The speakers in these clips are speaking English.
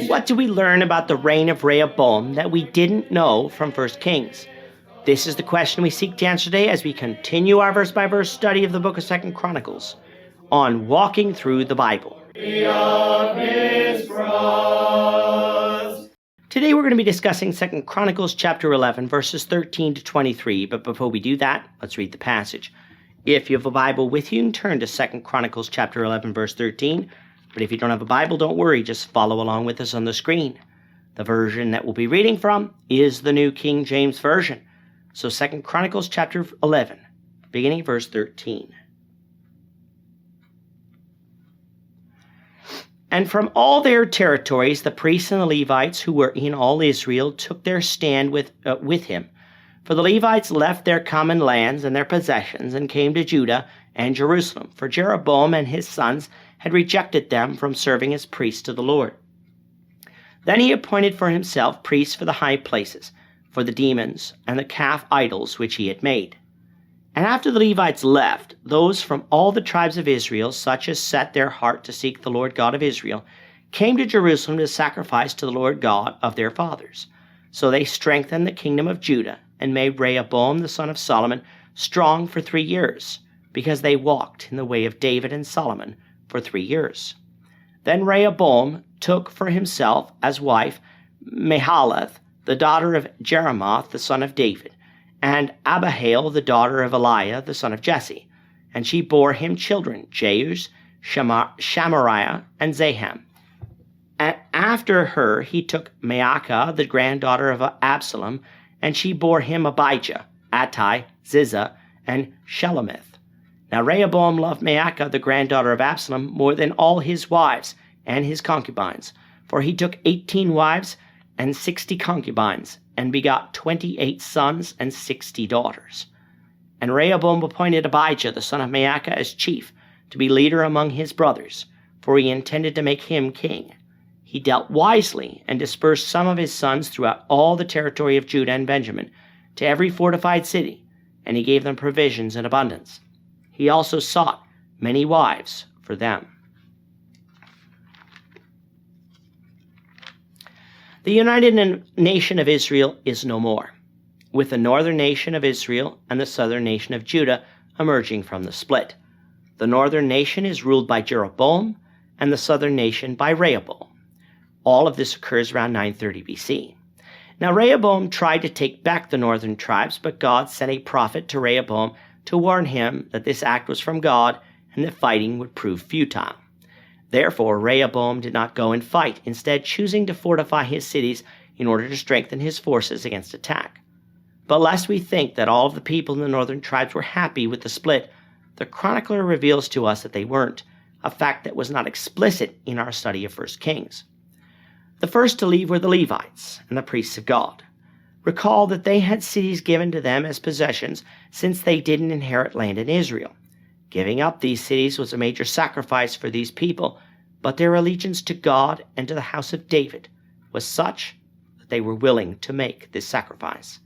What do we learn about the reign of Rehoboam that we didn't know from 1 Kings? This is the question we seek to answer today as we continue our verse-by-verse study of the book of 2 Chronicles on Walking Through the Bible. Beyond his cross. Today we're going to be discussing 2 Chronicles chapter 11, verses 13 to 23, but before we do that, let's read the passage. If you have a Bible with you, turn to 2 Chronicles chapter 11, verse 13. But if you don't have a Bible, don't worry, just follow along with us on the screen. The version that we'll be reading from is the New King James Version. So 2 Chronicles chapter 11, beginning verse 13. And from all their territories, the priests and the Levites who were in all Israel took their stand with him. For the Levites left their common lands and their possessions and came to Judah and Jerusalem, for Jeroboam and his sons had rejected them from serving as priests to the Lord. Then he appointed for himself priests for the high places, for the demons and the calf idols which he had made. And after the Levites left, those from all the tribes of Israel, such as set their heart to seek the Lord God of Israel, came to Jerusalem to sacrifice to the Lord God of their fathers. So they strengthened the kingdom of Judah and made Rehoboam the son of Solomon strong for 3 years, because they walked in the way of David and Solomon for 3 years. Then Rehoboam took for himself as wife Mahalath, the daughter of Jeremoth, the son of David, and Abihail, the daughter of Eliah, the son of Jesse. And she bore him children, Jeus, Shamariah, and Zaham. And after her he took Maacah, the granddaughter of Absalom, and she bore him Abijah, Attai, Ziza, and Shelomith. Now Rehoboam loved Maacah, the granddaughter of Absalom, more than all his wives and his concubines, for he took 18 wives and 60 concubines, and begot 28 sons and 60 daughters. And Rehoboam appointed Abijah, the son of Maacah, as chief, to be leader among his brothers, for he intended to make him king. He dealt wisely and dispersed some of his sons throughout all the territory of Judah and Benjamin, to every fortified city, and he gave them provisions in abundance. He also sought many wives for them. The united nation of Israel is no more, with the northern nation of Israel and the southern nation of Judah emerging from the split. The northern nation is ruled by Jeroboam, and the southern nation by Rehoboam. All of this occurs around 930 BC. Now Rehoboam tried to take back the northern tribes, but God sent a prophet to Rehoboam to warn him that this act was from God and that fighting would prove futile. Therefore Rehoboam did not go and fight, instead choosing to fortify his cities in order to strengthen his forces against attack. But lest we think that all of the people in the northern tribes were happy with the split, the chronicler reveals to us that they weren't, a fact that was not explicit in our study of 1 Kings. The first to leave were the Levites and the priests of God. Recall that they had cities given to them as possessions since they didn't inherit land in Israel. Giving up these cities was a major sacrifice for these people, but their allegiance to God and to the house of David was such that they were willing to make this sacrifice.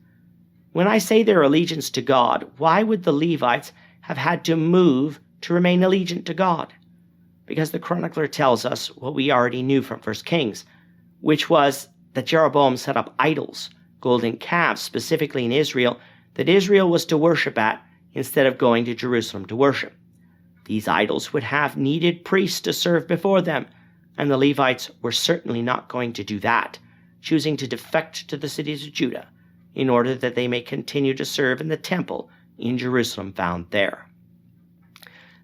When I say their allegiance to God, why would the Levites have had to move to remain allegiant to God? Because the chronicler tells us what we already knew from 1 Kings, which was that Jeroboam set up idols, golden calves specifically in Israel, that Israel was to worship at instead of going to Jerusalem to worship. These idols would have needed priests to serve before them, and the Levites were certainly not going to do that, choosing to defect to the cities of Judah in order that they may continue to serve in the temple in Jerusalem found there.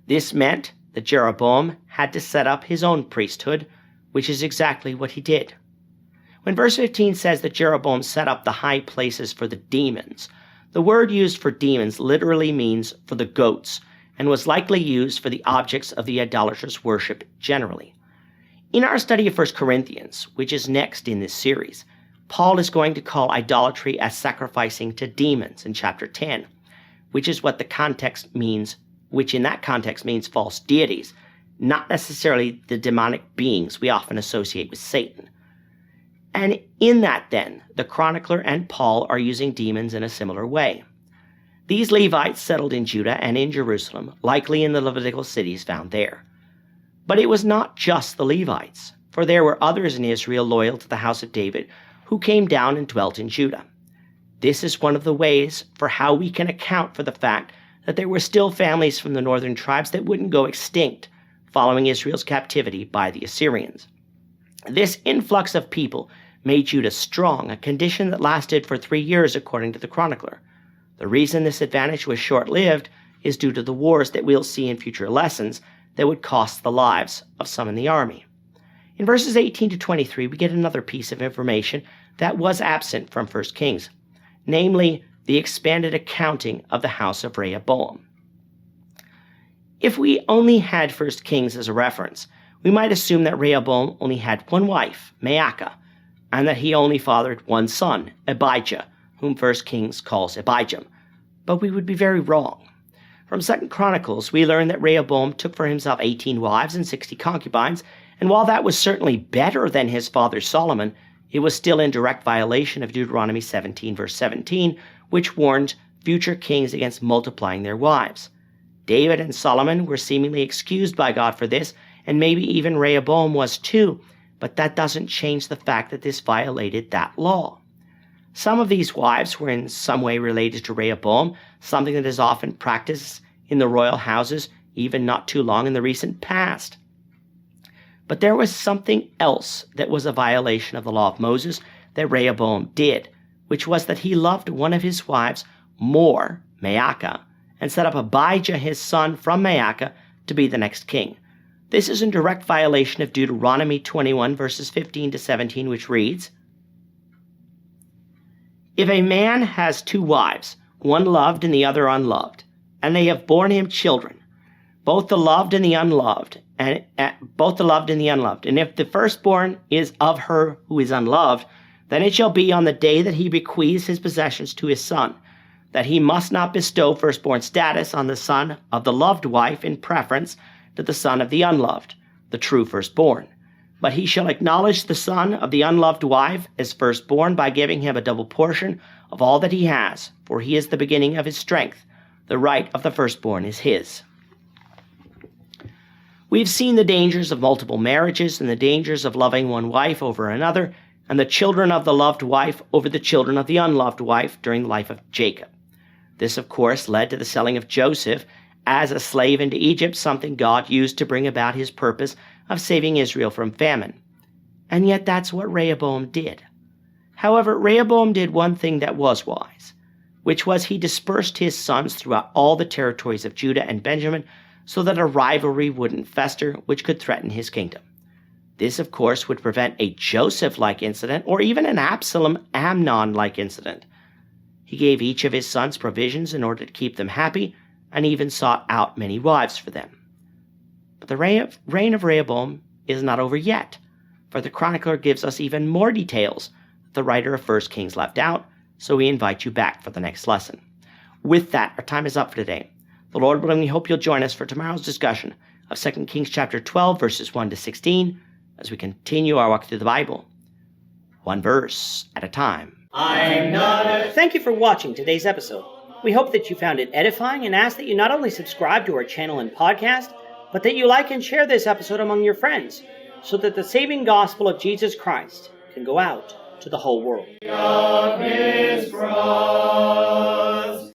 This meant that Jeroboam had to set up his own priesthood, which is exactly what he did. When verse 15 says that Jeroboam set up the high places for the demons, the word used for demons literally means for the goats, and was likely used for the objects of the idolatrous worship generally. In our study of 1 Corinthians, which is next in this series, Paul is going to call idolatry as sacrificing to demons in chapter 10, which is what the context means, which in that context means false deities, not necessarily the demonic beings we often associate with Satan. And in that, then, the chronicler and Paul are using demons in a similar way. These Levites settled in Judah and in Jerusalem, likely in the Levitical cities found there. But it was not just the Levites. for there were others in Israel loyal to the house of David who came down and dwelt in Judah. This is one of the ways for how we can account for the fact that there were still families from the northern tribes that wouldn't go extinct following Israel's captivity by the Assyrians. This influx of people made Judah strong, a condition that lasted for 3 years according to the chronicler. The reason this advantage was short-lived is due to the wars that we'll see in future lessons that would cost the lives of some in the army. In verses 18 to 23, we get another piece of information that was absent from 1 Kings, namely the expanded accounting of the house of Rehoboam. If we only had 1 Kings as a reference, we might assume that Rehoboam only had one wife, Maacah, and that he only fathered one son, Abijah, whom 1 Kings calls Abijam. But we would be very wrong. From 2 Chronicles, we learn that Rehoboam took for himself 18 wives and 60 concubines, and while that was certainly better than his father Solomon, it was still in direct violation of Deuteronomy 17, verse 17, which warned future kings against multiplying their wives. David and Solomon were seemingly excused by God for this, and maybe even Rehoboam was too, but that doesn't change the fact that this violated that law. Some of these wives were in some way related to Rehoboam, something that is often practiced in the royal houses, even not too long in the recent past. But there was something else that was a violation of the law of Moses that Rehoboam did, which was that he loved one of his wives more, Maacah, and set up Abijah his son from Maacah to be the next king. This is in direct violation of Deuteronomy 21 verses 15 to 17, which reads, "If a man has 2 wives, one loved and the other unloved, and they have borne him children, both the loved and the unloved, and if the firstborn is of her who is unloved, then it shall be on the day that he bequeaths his possessions to his son, that he must not bestow firstborn status on the son of the loved wife in preference to the son of the unloved, the true firstborn. But he shall acknowledge the son of the unloved wife as firstborn by giving him a double portion of all that he has, for he is the beginning of his strength. The right of the firstborn is his." We've seen the dangers of multiple marriages and the dangers of loving one wife over another, and the children of the loved wife over the children of the unloved wife during the life of Jacob. This, of course, led to the selling of Joseph as a slave into Egypt, something God used to bring about his purpose of saving Israel from famine. And yet that's what Rehoboam did. However, Rehoboam did one thing that was wise, which was he dispersed his sons throughout all the territories of Judah and Benjamin so that a rivalry wouldn't fester which could threaten his kingdom. This, of course, would prevent a Joseph-like incident or even an Absalom-Amnon-like incident. He gave each of his sons provisions in order to keep them happy, and even sought out many wives for them. But the reign of Rehoboam is not over yet, for the chronicler gives us even more details that the writer of 1 Kings left out, so we invite you back for the next lesson. With that, our time is up for today. The Lord willing, we hope you'll join us for tomorrow's discussion of 2 Kings chapter 12, verses 1 to 16, as we continue our walk through the Bible, one verse at a time. Thank you for watching today's episode. We hope that you found it edifying and ask that you not only subscribe to our channel and podcast, but that you like and share this episode among your friends, so that the saving gospel of Jesus Christ can go out to the whole world.